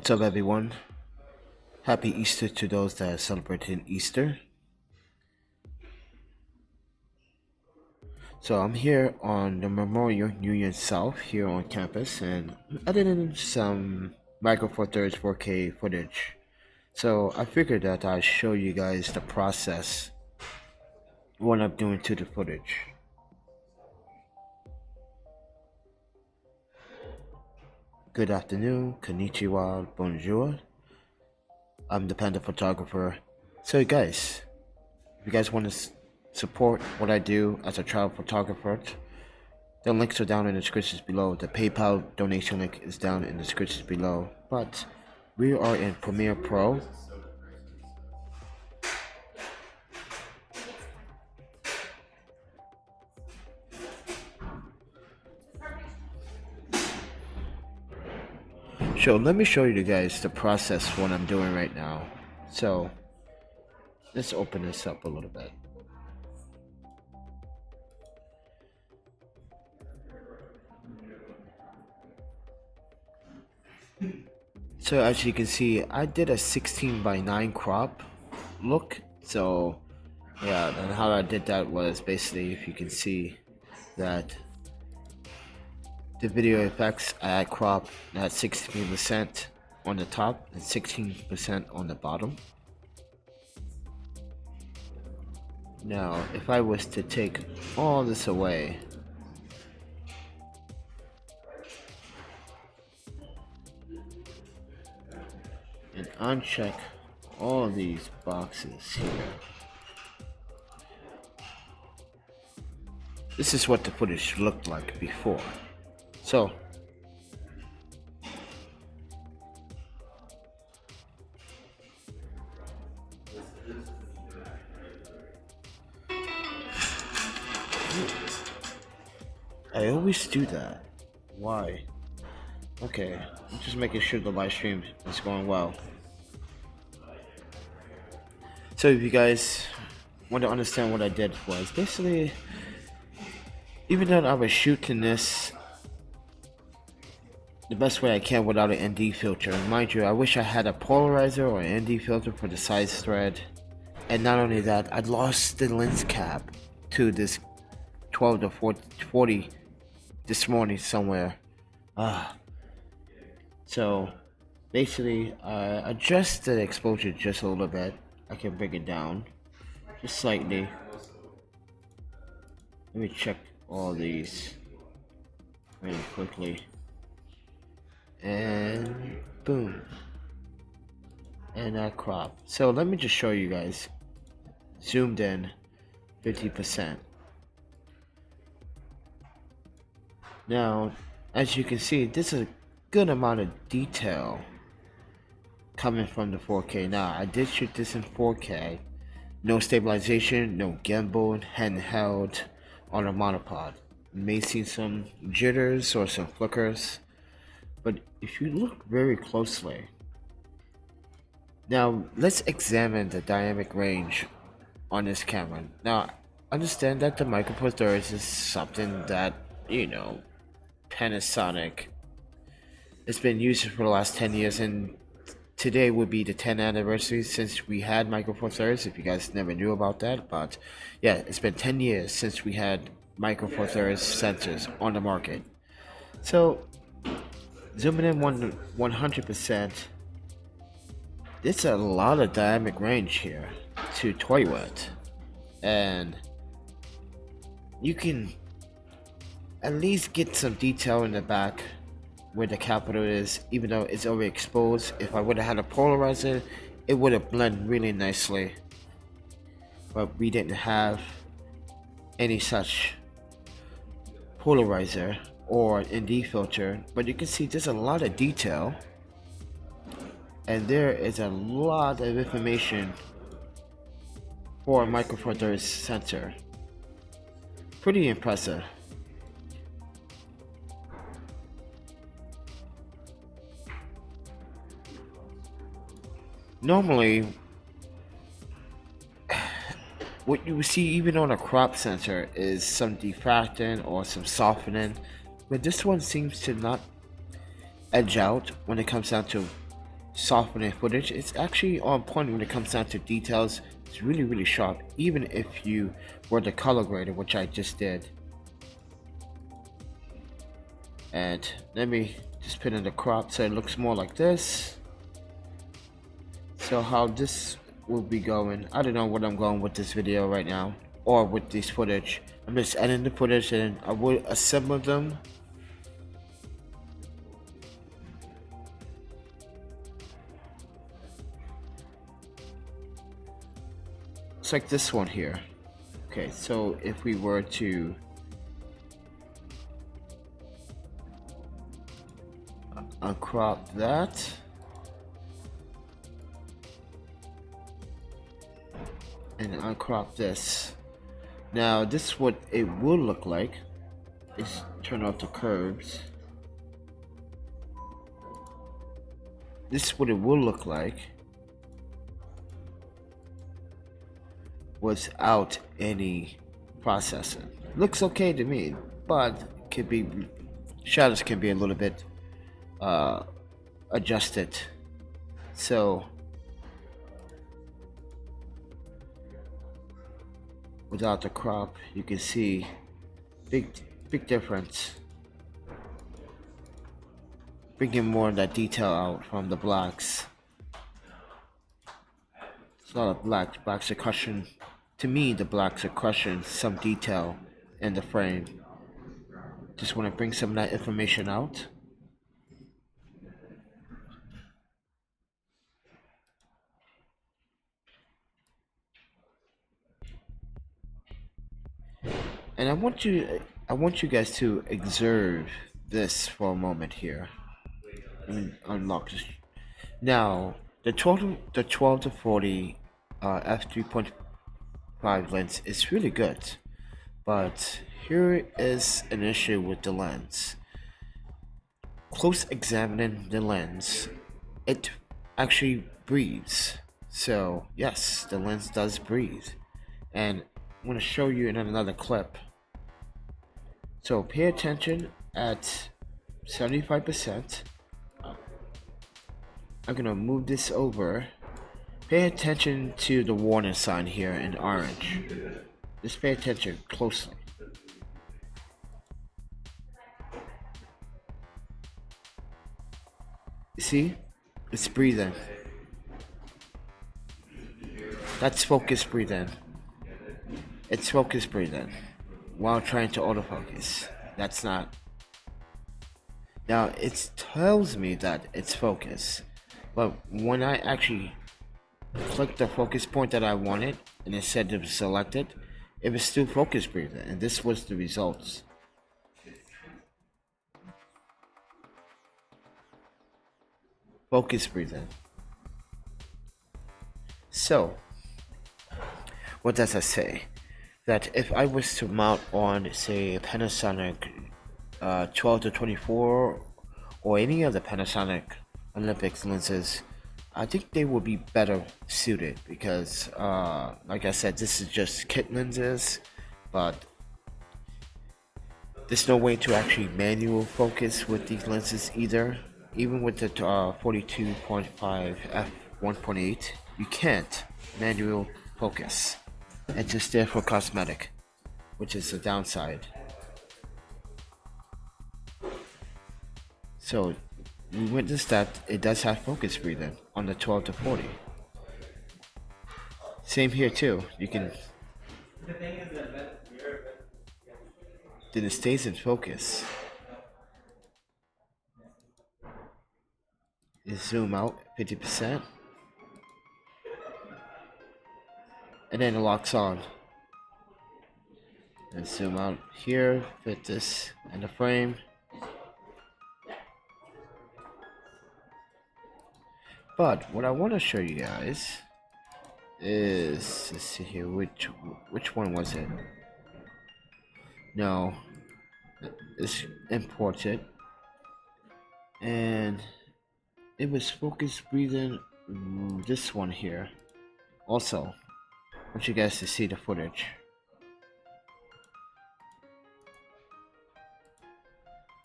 What's up, everyone? Happy Easter to those that are celebrating Easter. So I'm here on the Memorial Union South here on campus and editing some Micro Four Thirds 4K footage. So I figured that I'd show you guys the process, what I'm doing to the footage. Good afternoon, konnichiwa, bonjour. I'm the Panda Photographer. So guys, if you guys want to support what I do as a travel photographer, the links are down in the descriptions below. The PayPal donation link is down in the descriptions below. But we are in Premiere Pro. So let me show you guys the process what I'm doing right now. So let's open this up a little bit. So as you can see, I did a 16:9 crop look. So yeah, and how I did that was basically, if you can see that the video effects, I had crop at 16% on the top and 16% on the bottom. Now, if I was to take all this away, and uncheck all these boxes here, this is what the footage looked like before. So I always do that. Why? Okay, I'm just making sure the live stream is going well. So if you guys want to understand what I did was basically, even though I was shooting this the best way I can without an ND filter. Mind you, I wish I had a polarizer or an ND filter for the size thread. And not only that, I lost the lens cap to this 12 to 40 this morning somewhere. So basically, adjust the exposure just a little bit. I can bring it down just slightly. Let me check all these really quickly. And boom, and that crop. So let me just show you guys, zoomed in 50%. Now as you can see, there's a good amount of detail coming from the 4K. Now I did shoot this in 4K, no stabilization, no gimbal, handheld on a monopod. You may see some jitters or some flickers, but if you look very closely, now let's examine the dynamic range on this camera. Now, understand that the Micro Four Thirds is something that, you know, Panasonic has been using for the last 10 years, and today would be the 10th anniversary since we had Micro Four Thirds, if you guys never knew about that. But yeah, it's been 10 years since we had Micro Four Thirds sensors on the market. So zooming in 100%, there's a lot of dynamic range here to toy with, and you can at least get some detail in the back where the capital is, even though it's overexposed. If I would have had a polarizer, it would have blended really nicely, but we didn't have any such polarizer or ND filter. But you can see there's a lot of detail, and there is a lot of information for a Micro Four Thirds sensor. Pretty impressive. Normally, what you see even on a crop sensor is some diffracting or some softening, but this one seems to not edge out when it comes down to softening footage. It's actually on point when it comes down to details. It's really sharp, even if you were the color grader, which I just did. And let me just put in the crop so it looks more like this. So how this will be going, I don't know what I'm going with this video right now, or with this footage. I'm just editing the footage and I will assemble them. It's like this one here. Okay, so if we were to uncrop that, and uncrop this. Now this is what it will look like. Let's turn off the curves. This is what it will look like without any processing. Looks okay to me, but could be shadows can be a little bit adjusted. So without the crop, you can see big difference. Bringing more of that detail out from the blacks. It's not a black. Blacks are crushing. To me, the blacks are crushing some detail in the frame. Just want to bring some of that information out. And I want you guys to observe this for a moment here. Let me unlock this. Now, the 12 to 40 f3.5 lens is really good, but here is an issue with the lens. Close examining the lens, it actually breathes. So yes, the lens does breathe, and I'm going to show you in another clip. So pay attention at 75%. I'm gonna move this over. Pay attention to the warning sign here in orange. Just pay attention closely. You see? It's breathing. That's focus breathing. It's focus breathing while trying to autofocus. That's not. Now it tells me that it's focus, but when I actually click the focus point that I wanted and it said it was selected, it was still focus breathing, and this was the results. Focus breathing. So, what does that say? That if I was to mount on, say, a Panasonic 12 to 24 or any other Panasonic Olympics lenses, I think they would be better suited because, like I said, this is just kit lenses, but there's no way to actually manual focus with these lenses either. Even with the 42.5 f1.8, you can't manual focus. It's just there for cosmetic, which is the downside. So we witnessed that it does have focus breathing on the 12 to 40. Same here too. You can. Then it stays in focus. You zoom out 50%, and then it locks on. And zoom out here, fit this in the frame. But what I want to show you guys is, let's see here, which one was it? No, it's imported, and it was focus breathing. This one here. Also, I want you guys to see the footage.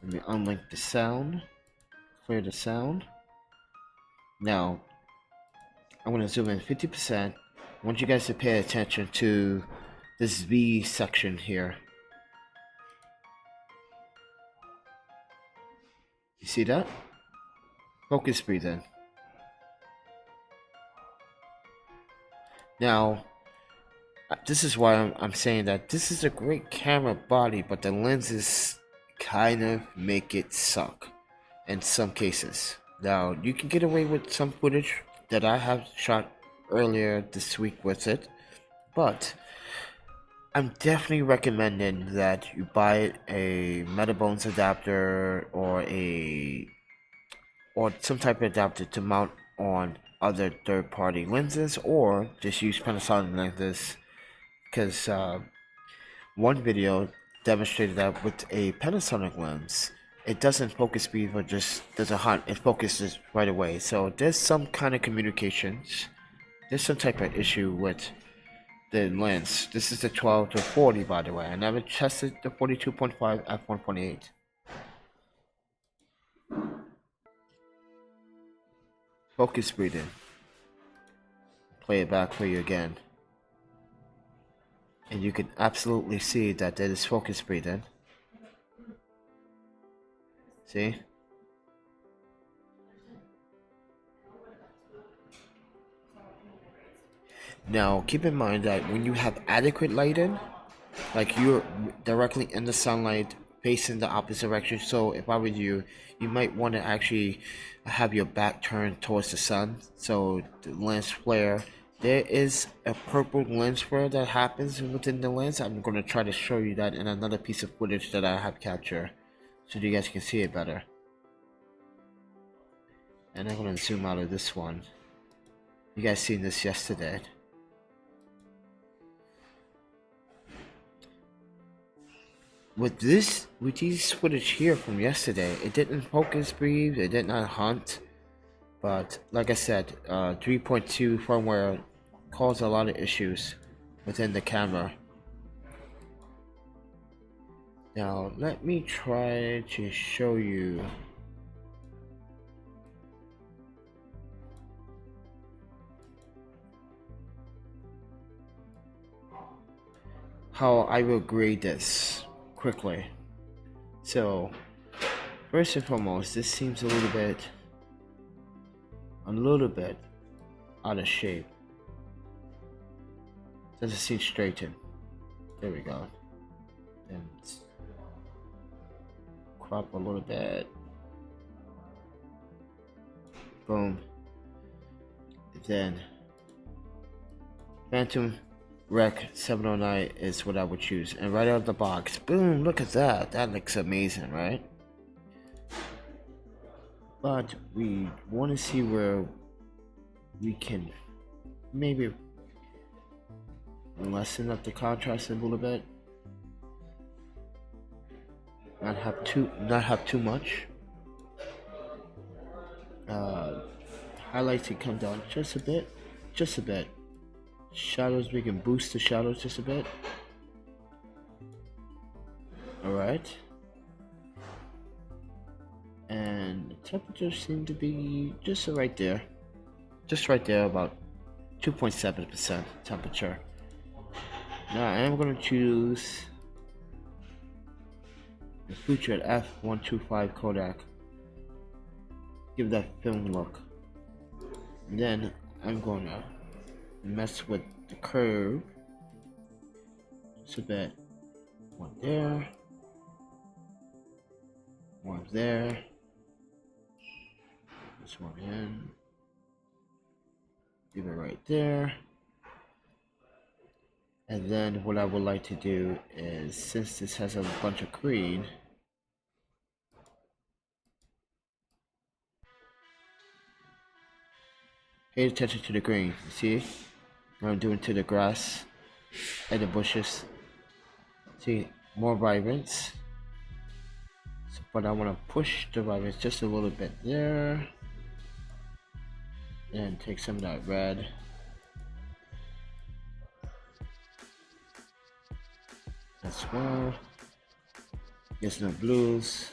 Let me unlink the sound, clear the sound. Now, I'm going to zoom in 50%. I want you guys to pay attention to this V section here. You see that? Focus breathing. Now, this is why I'm saying that this is a great camera body, but the lenses kind of make it suck in some cases. Now, you can get away with some footage that I have shot earlier this week with it, but I'm definitely recommending that you buy a Metabones adapter or some type of adapter to mount on other third-party lenses, or just use Panasonic lenses, because one video demonstrated that with a Panasonic lens, it doesn't focus speed or just doesn't hunt, it focuses right away. So there's some kind of communications, there's some type of issue with the lens. This is the 12 to 40, by the way. I never tested the 42.5 f1.8. Focus breathing. Play it back for you again. And you can absolutely see that there is focus breathing. See? Now, keep in mind that when you have adequate lighting, like you're directly in the sunlight facing the opposite direction, so if I were you, you might want to actually have your back turned towards the sun, so the lens flare, there is a purple lens flare that happens within the lens. I'm going to try to show you that in another piece of footage that I have captured so you guys can see it better. And I'm going to zoom out of this one. You guys seen this yesterday. With these footage here from yesterday, it didn't focus breathe, it did not hunt, but like I said, 3.2 firmware caused a lot of issues within the camera. Now let me try to show you how I will grade this quickly. So first and foremost, this seems a little bit out of shape. Doesn't seem straightened. There we go. And crop a little bit. Boom. Then Phantom Rec 709 is what I would choose, and right out of the box, boom, look at that. That looks amazing, right? But we want to see where we can maybe lessen up the contrast a little bit, not have too much. Highlights can come down just a bit. Shadows, we can boost the shadows just a bit. Alright. And the temperature seemed to be just right there. Just right there, about 2.7% temperature. Now I am going to choose the Future f1.25 Kodak. Give that film look. And then I'm going to mess with the curve just a bit. One there, one there, this one in, give it right there. And then what I would like to do is, since this has a bunch of green, pay attention to the green. You see what I'm doing to the grass and the bushes? See, more vibrance. So, but I want to push the vibrance just a little bit there. And take some of that red. As well. Get some blues.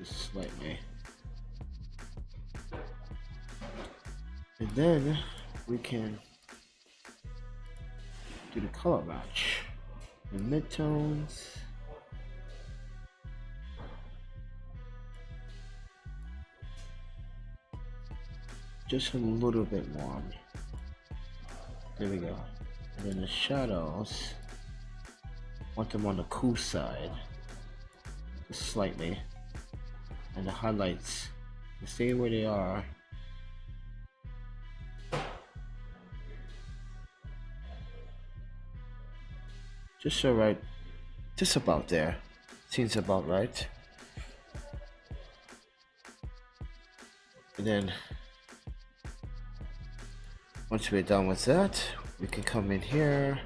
just slightly. And then we can do the color match. The midtones. Just a little bit more. There we go. And then the shadows, want them on the cool side, just slightly. And the highlights, stay where they are. Just so right, just about there. Seems about right. And then once we're done with that, we can come in here.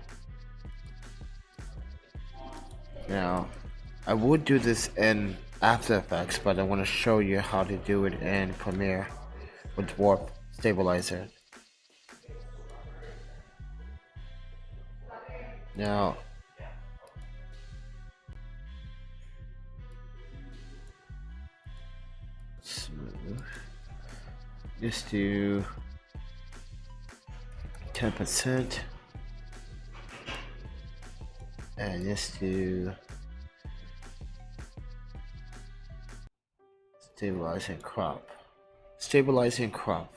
Now, I would do this in After Effects, but I want to show you how to do it in Premiere with Warp Stabiliser. Now, smooth. Just do 10%, and just do stabilize and crop. Stabilize and crop.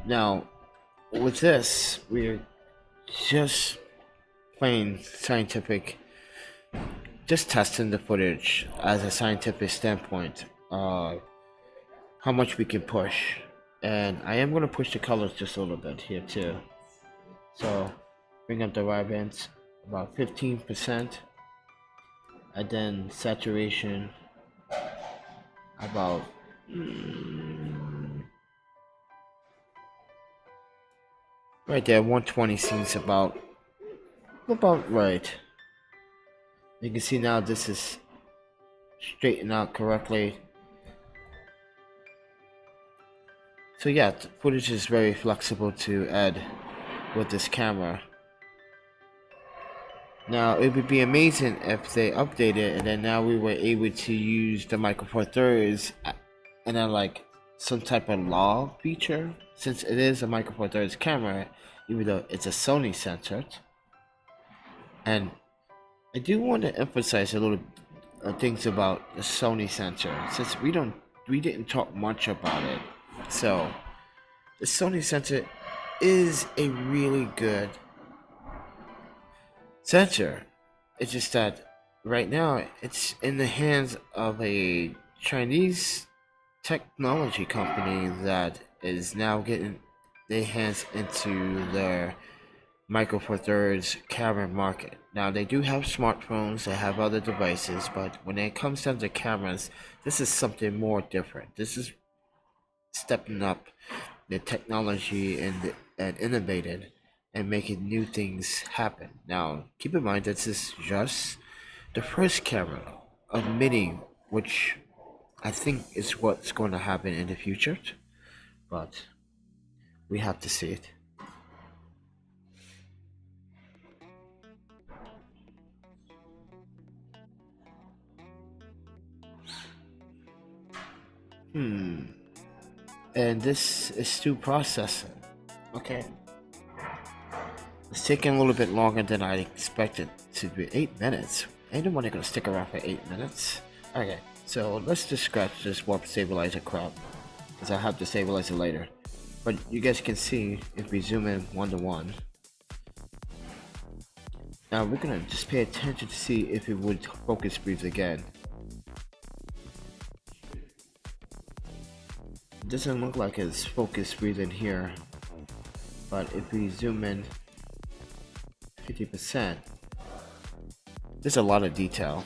Now, with this, we're just plain scientific, just testing the footage as a scientific standpoint, how much we can push. And I am going to push the colors just a little bit here too. So bring up the vibrance about 15%, and then saturation about right there. 120 seems about right. You can see now this is straightened out correctly. So yeah, the footage is very flexible to add with this camera. Now it would be amazing if they updated it and then now we were able to use the Micro Four Thirds and then like some type of log feature, since it is a Micro Four Thirds camera, even though it's a Sony centered. And I do want to emphasize a little things about the Sony sensor, since we didn't talk much about it. So the Sony sensor is a really good sensor. It's just that right now it's in the hands of a Chinese technology company that is now getting their hands into their Micro Four Thirds camera market. Now they do have smartphones, they have other devices, but when it comes down to cameras, this is something more different. This is stepping up the technology and innovating and making new things happen. Now keep in mind this is just the first camera of many, which I think is what's going to happen in the future, but we have to see it. And this is still processing. Okay. It's taking a little bit longer than I expected to be. 8 minutes. Ain't nobody gonna stick around for 8 minutes. Okay, so let's just scratch this warp stabilizer crop, because I have to stabilize it later. But you guys can see if we zoom in 1:1. Now we're gonna just pay attention to see if it would focus breathe again. It doesn't look like it's focus breathing here, but if we zoom in 50%, there's a lot of detail.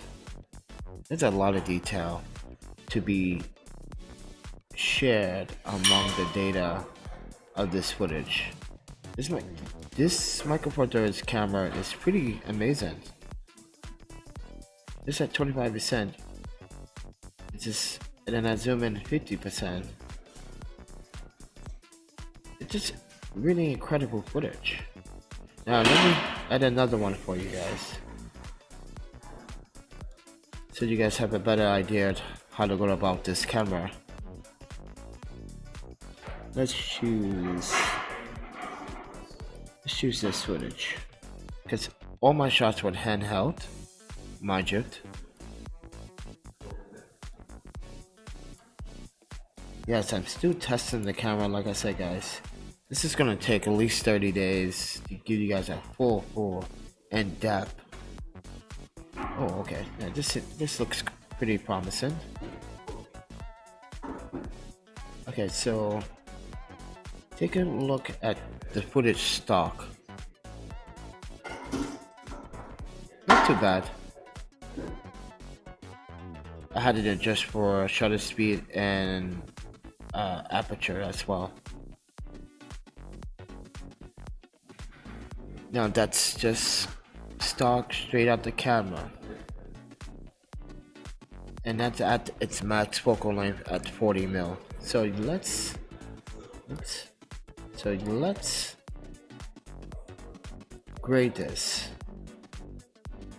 There's a lot of detail to be shared among the data of this footage. This Micro Four Thirds camera is pretty amazing. This at 25%. It's just, and then I zoom in 50%. It's just really incredible footage. Now let me add another one for you guys. so you guys have a better idea of how to go about this camera. Let's choose this footage, because all my shots were handheld, mind you. Yes, I'm still testing the camera, like I said, guys. This is gonna take at least 30 days to give you guys a full in-depth. Oh, okay. Yeah, this looks pretty promising. Okay, so take a look at the footage stock. Not too bad. I had it adjust for shutter speed and aperture as well. Now that's just stock straight out the camera, and that's at its max focal length at 40 mil. So let's grade this.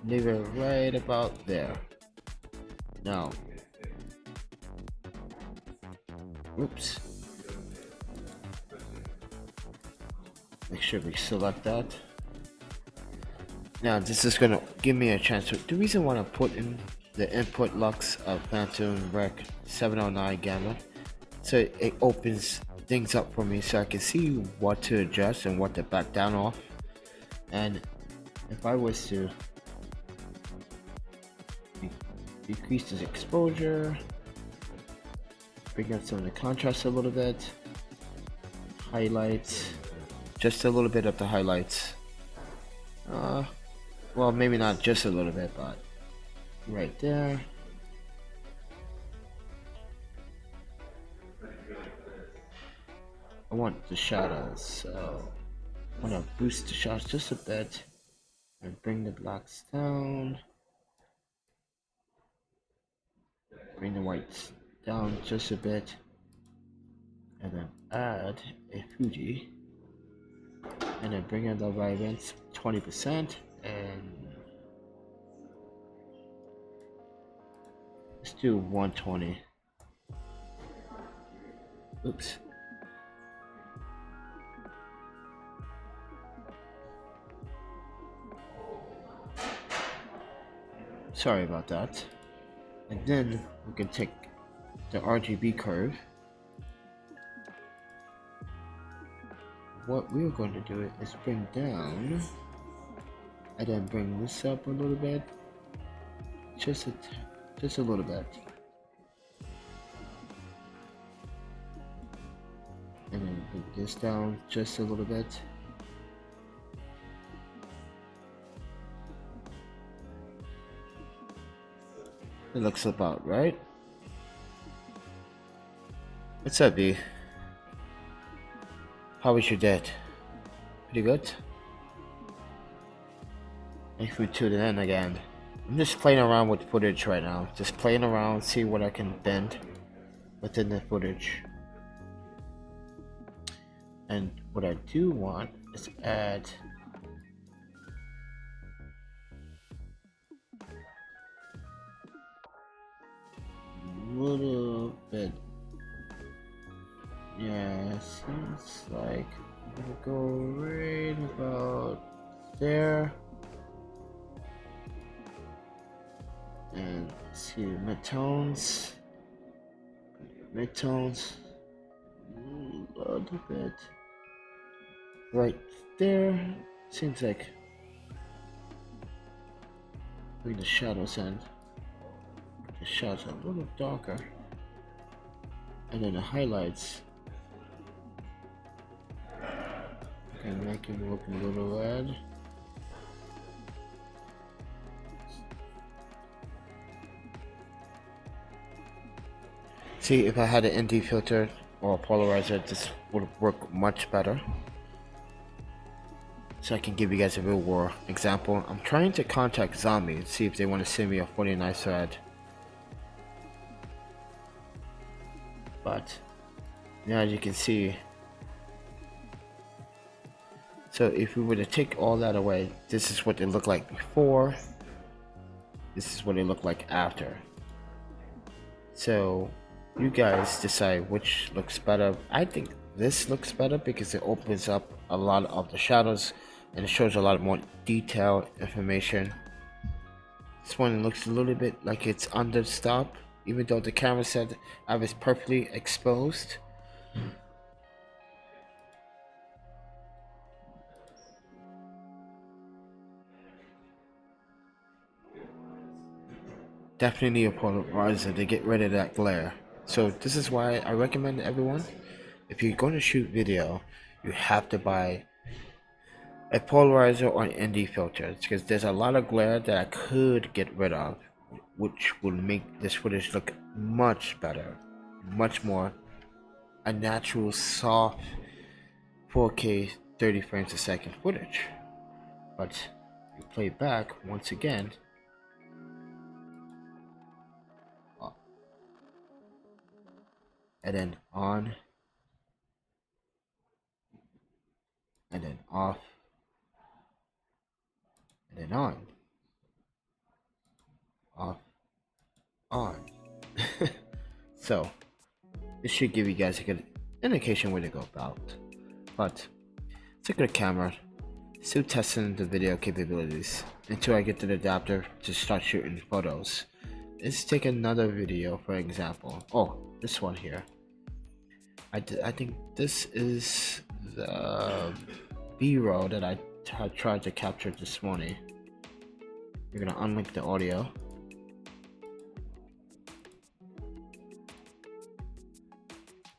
Leave it right about there. Now, oops. Make sure we select that. Now this is gonna give me a chance to. The reason why I put in the input lux of Pateron Rec 709 gamma, so it opens things up for me, so I can see what to adjust and what to back down off. And if I was to decrease this exposure, bring up some of the contrast a little bit, highlights, just a little bit of the highlights. Well, maybe not just a little bit, but right there. I want the shadows, so I want to boost the shadows just a bit and bring the blacks down. Bring the whites down just a bit, and then add a Fuji, and then bring in the vibrance 20%, and let's do 120. Oops. Sorry about that. And then we can take the Rgb curve. What we're going to do is bring down and then bring this up a little bit, just a little bit, and then bring this down just a little bit. It looks about right. What's up, B? How was your day? Pretty good? If we tune in again. I'm just playing around with footage right now. Just playing around, see what I can bend within the footage. And what I do want is add a little bit. Yeah, seems like I'm gonna go right about there. And see midtones, a little bit right there. Seems like bring the shadows in. The shadows a little darker, and then the highlights. And make it look a little red. See, if I had an ND filter or a polarizer, this would work much better. So I can give you guys a real world example. I'm trying to contact Zombie and see if they want to send me a 49 thread. But now, as you can see, so if we were to take all that away, this is what it looked like before, this is what it looked like after. So you guys decide which looks better. I think this looks better because it opens up a lot of the shadows and it shows a lot more detailed information. This one looks a little bit like it's under stop, even though the camera said I was perfectly exposed. Definitely need a polarizer to get rid of that glare. So this is why I recommend everyone, if you're going to shoot video, you have to buy a polarizer or an ND filter, because there's a lot of glare that I could get rid of, which will make this footage look much better, much more a natural, soft 4K 30 frames a second footage. But you play back once again, and then on, and then off, and then off, on. So this should give you guys a good indication where to go about. But take a camera, still testing the video capabilities until I get to the adapter to start shooting photos. Let's take another video for example. Oh, this one here. I think this is the B-roll that I tried to capture this morning. We're gonna unlink the audio.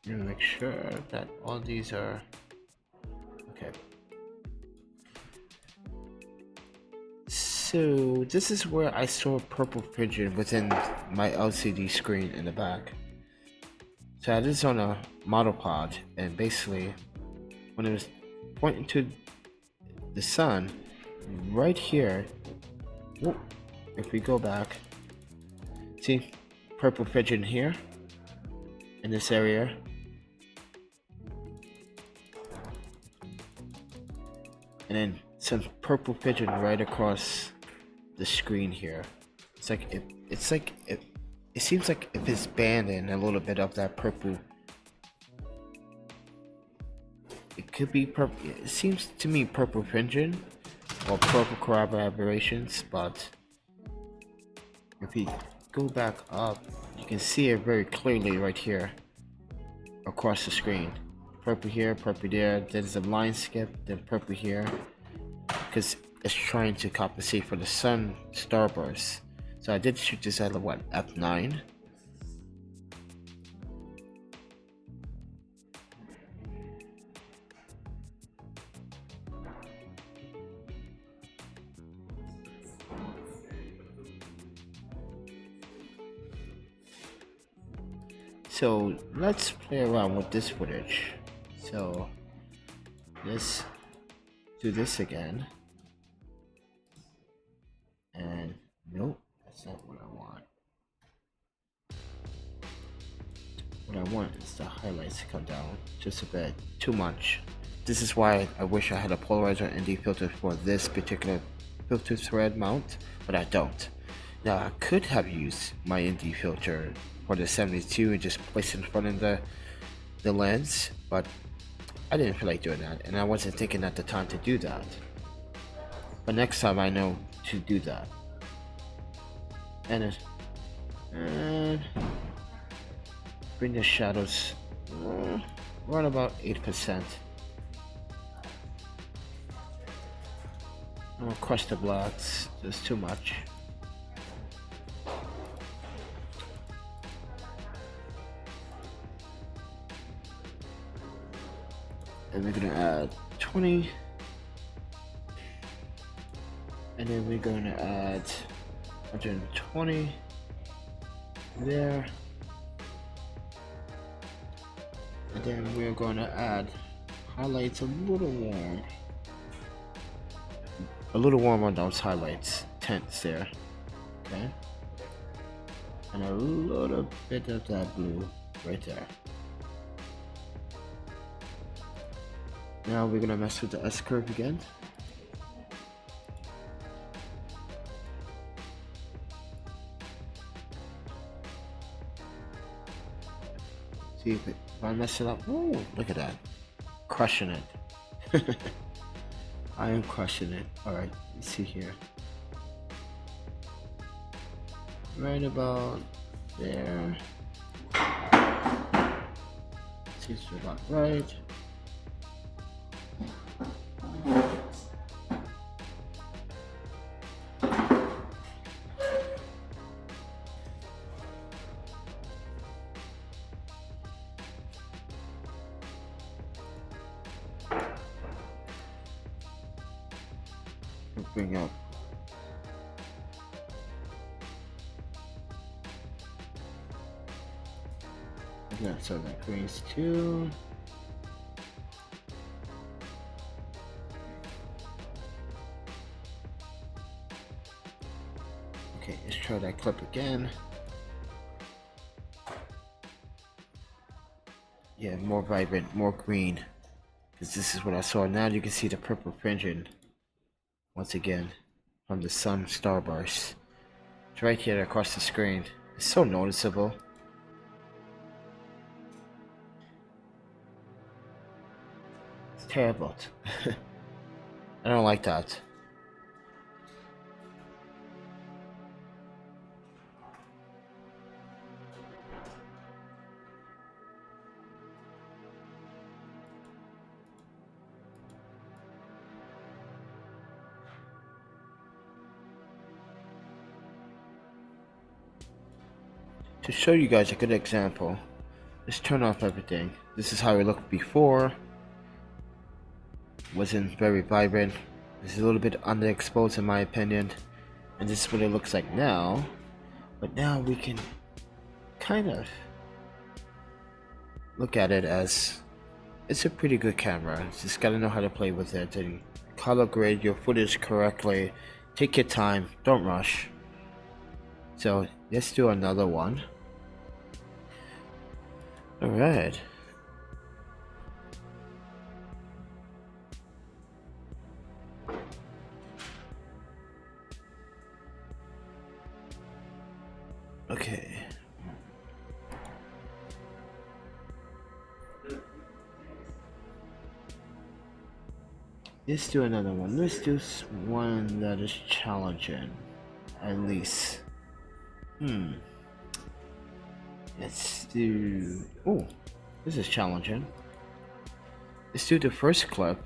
I'm gonna make sure that all these are okay. So this is where I saw purple pigeon within my LCD screen in the back. So I had this on a model pod, and basically when it was pointing to the sun right here, whoop, if we go back, see purple pigeon here in this area, and then some purple pigeon right across the screen here. It's like it seems like if it's banding a little bit of that purple. It could be purple. It seems to me purple pigeon or purple crab aberrations, but if we go back up, you can see it very clearly right here across the screen. Purple here, purple there. There's a line skip, then purple here, because it's trying to compensate for the sun starburst. So I did shoot this at what, f9. So let's play around with this footage. So let's do this again. And nope, that's not what I want. What I want is the highlights to come down just a bit, too much. This is why I wish I had a polarizer ND filter for this particular filter thread mount, but I don't. Now I could have used my ND filter for the 72 and just place it in front of the lens, but I didn't feel like doing that, and I wasn't thinking at the time to do that. But next time I know to do that. And bring the shadows around about 8%. I'm gonna crush the blacks, there's too much. And we're gonna add 20, and then we're gonna add 120 there, and then we're gonna add highlights a little warm on those highlights, tints there, okay, and a little bit of that blue right there. Now we're gonna mess with the S curve again. See if I mess it up. Ooh, look at that. Crushing it. I am crushing it. Alright, let's see here. Right about there. Seems about right. Bring up. Yeah, so that brings two. Okay, let's try that clip again. Yeah, more vibrant, more green. Because this is what I saw. Now you can see the purple fringing once again from the sun starburst. It's right here across the screen. It's so noticeable. It's terrible. I don't like that. To show you guys a good example, let's turn off everything. This is how it looked before. Wasn't very vibrant. It's a little bit underexposed in my opinion. And this is what it looks like now. But now we can kind of look at it as it's a pretty good camera. You just gotta know how to play with it and color grade your footage correctly. Take your time, don't rush. So let's do another one. Alright. Okay. Let's do another one. Let's do one that is challenging. At least. Let's do... Oh, this is challenging. Let's do the first clip.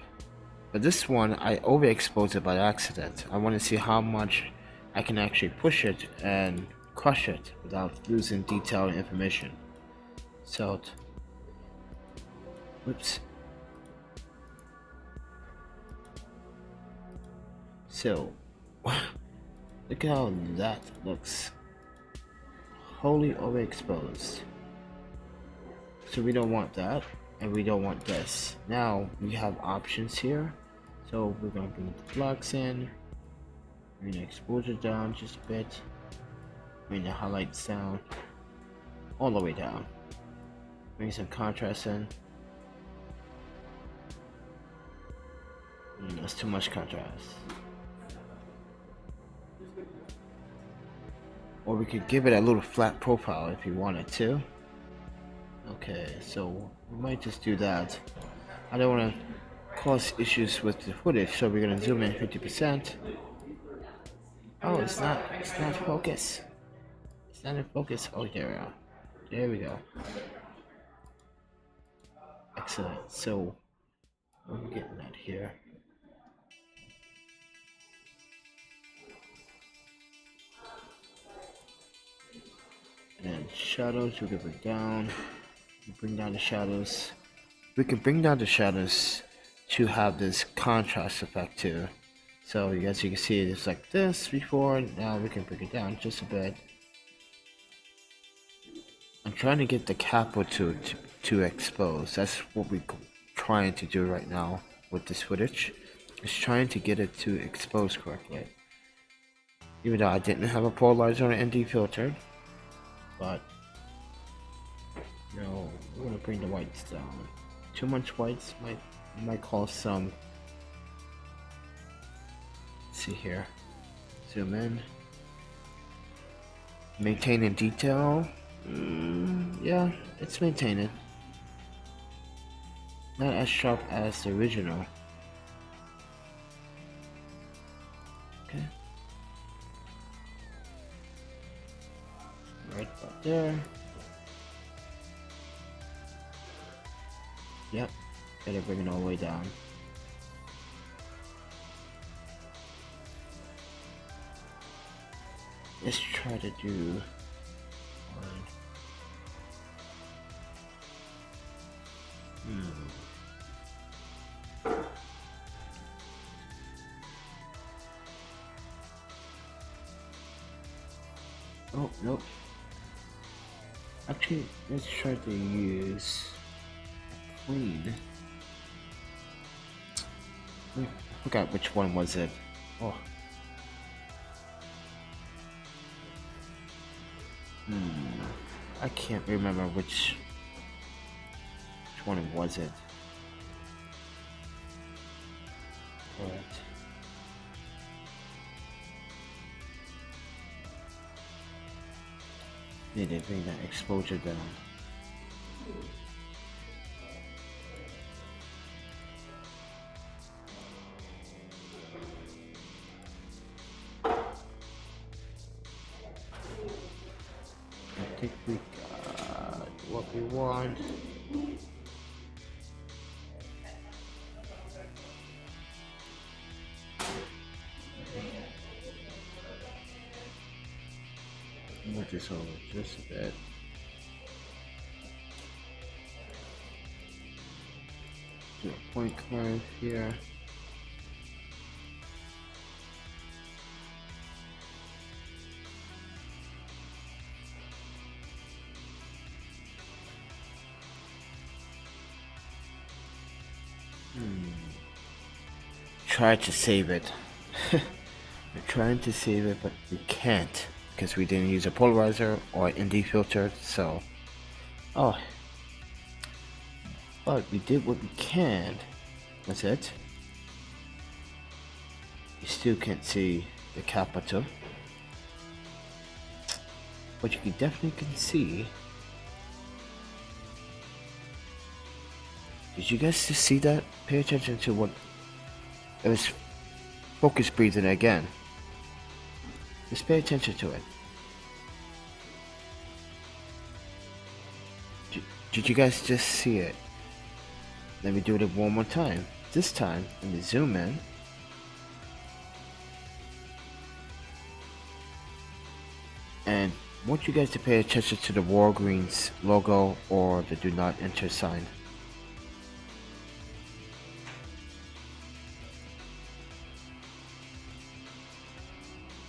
But this one, I overexposed it by accident. I want to see how much I can actually push it and crush it without losing detailed information. So, whoops. So, look how that looks. Wholly overexposed. So we don't want that, and we don't want this. Now we have options here. So we're gonna bring the blocks in, bring the exposure down just a bit, bring the highlights down, all the way down. Bring some contrast in. That's too much contrast. Or we could give it a little flat profile if you wanted to. Okay, so we might just do that. I don't want to cause issues with the footage, so we're gonna zoom in 50%. Oh, it's not focus. It's not in focus. Oh, there we are. There we go. Excellent. So I'm getting that here. And shadows we can bring down the shadows. We can bring down the shadows to have this contrast effect too. So as you can see, it's like this before. Now we can bring it down just a bit. I'm trying to get the capo to expose. That's what we're trying to do right now with this footage. It's trying to get it to expose correctly. Even though I didn't have a polarizer or an ND filter. But no, we're gonna bring the whites down. Too much whites might cause some. Let's see here. Zoom in. Maintaining detail. Yeah, it's maintaining. not as sharp as the original. Okay. Right about there. Yep. Gotta bring it all the way down. Let's try to do Oh, nope. Actually, let's try to use clean. I forgot which one was it. Oh. I can't remember which one was it. But need to bring that exposure down. I think we got what we want. Move this over just a bit. Do a point cloud here. Try to save it. We're trying to save it, but we can't because we didn't use a polarizer or ND filter. So, but we did what we can. That's it. You still can't see the capital, but you can definitely see. Did you guys just see that? Pay attention to what it was. Focus breathing again. Just pay attention to it. Did you guys just see it? Let me do it one more time. This time, let me zoom in. And I want you guys to pay attention to the Walgreens logo or the do not enter sign.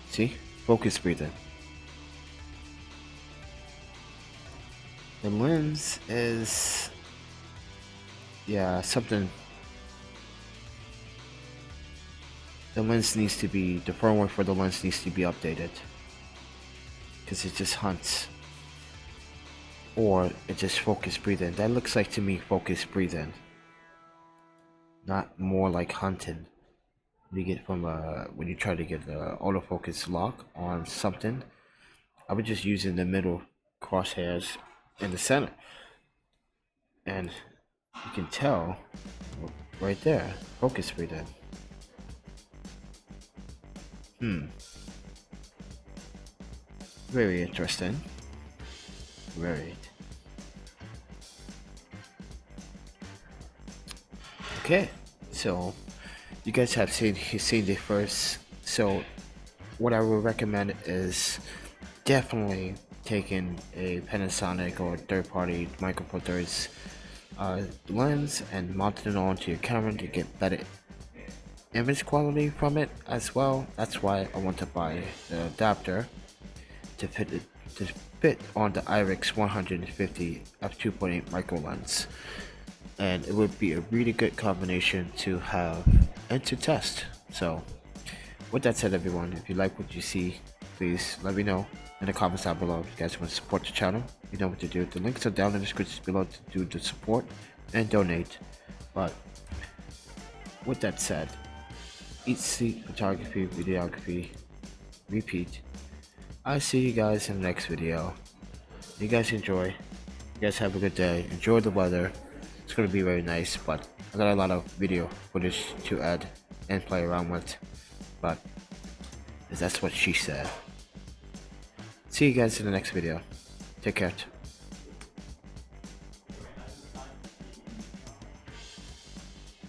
See? Focus breathing. The lens is, yeah, something. The lens needs to be, the firmware for the lens needs to be updated. Because it just hunts. Or it just focus breathing. That looks like to me focus breathing. Not more like hunting. You get from when you try to get the autofocus lock on something, I would just use in the middle crosshairs in the center, and you can tell right there focus breathing. Very interesting. Very. Okay, so you guys have seen the first. So what I would recommend is definitely taking a Panasonic or third-party Micro Four Thirds lens and mounting it onto your camera to get better image quality from it as well. That's why I want to buy the adapter to fit on the IRIX 150 f2.8 micro lens, and it would be a really good combination to have and to test. So with that said, everyone, if you like what you see, please let me know in the comments down below. If you guys want to support the channel, you know what to do. The links are down in the description below to do the support and donate. But with that said, eat, sleep, photography, videography, repeat. I'll see you guys in the next video. You guys enjoy. You guys have a good day. Enjoy the weather. It's gonna be very nice, but I got a lot of video footage to add and play around with. But that's what she said. See you guys in the next video. Take care.